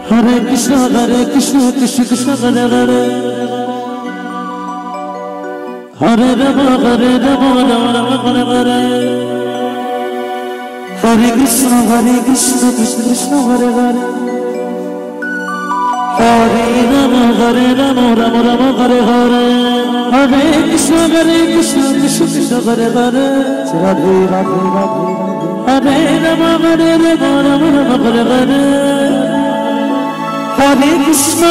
Hare Krishna Krishna Krishna Hare Hare Hare Rama Rama Rama Hare Hare Krishna Krishna Krishna Hare Hare Hare Rama Rama Rama Hare Hare Hare Krishna Krishna Krishna Hare Hare Radhe Radhe Radhe Hare Rama Rama Hare Hare Hare Krishna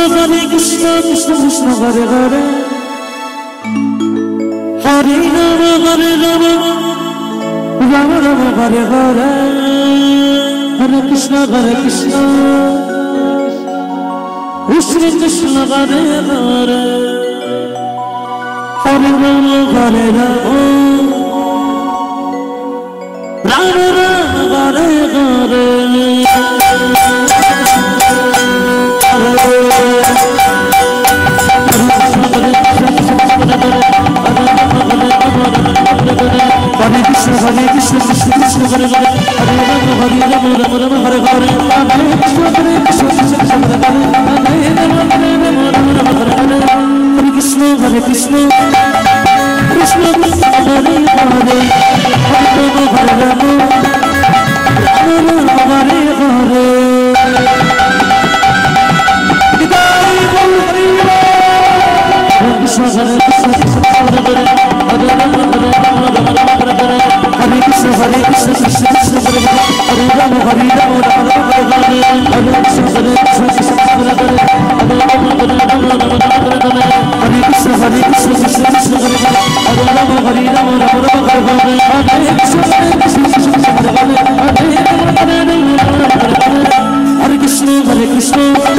Krishna Krishna Hare Hare Hare Rama Rama Rama Hare Hare Hare Krishna Krishna Krishna Hare Hare Hare Rama Rama Hare Hare Hare Krishna Krishna Krishna Hare Hare Hare Rama Rama Hare Hare Hare Krishna Krishna Krishna Hare Hare Hare Rama Rama Hare Hare Hare Krishna Krishna Krishna Hare Hare Hare Rama Rama Hare Hare Krishna Krishna Hare Hare Hare Rama Hare Krishna Krishna Krishna Hare Hare Hare Rama Hare Hare Hare Krishna Krishna Hare Hare Hare Rama Hare Hare Krishna Krishna Krishna Hare Hare Hare Rama Hare Hare Krishna Krishna Hare Hare Hare Krishna Krishna Krishna Hare Hare Hare Krishna Krishna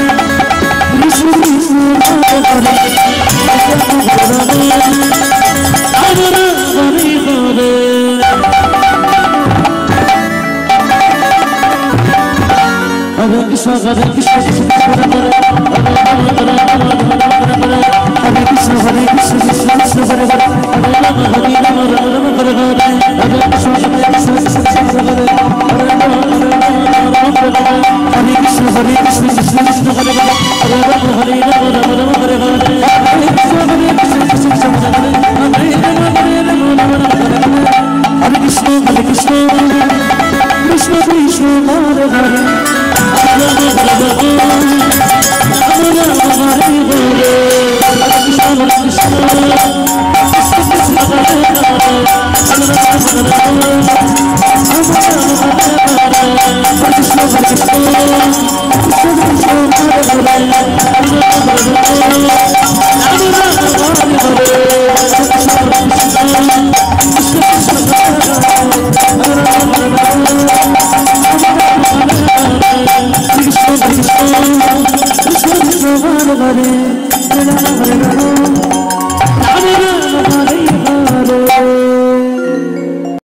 Krishna Hare Hare Hare Krishna Krishna Krishna Hare Hare Hare Rama Hare Rama Hare Hare Hare Krishna Krishna Krishna Hare Hare Hare Rama Hare Krishna Krishna Krishna Hare Hare Hare Rama Hare Rama Hare Hare Hare Krishna Krishna Krishna Hare Hare Hare Rama Hare Krishna Krishna Krishna Hare Hare Hare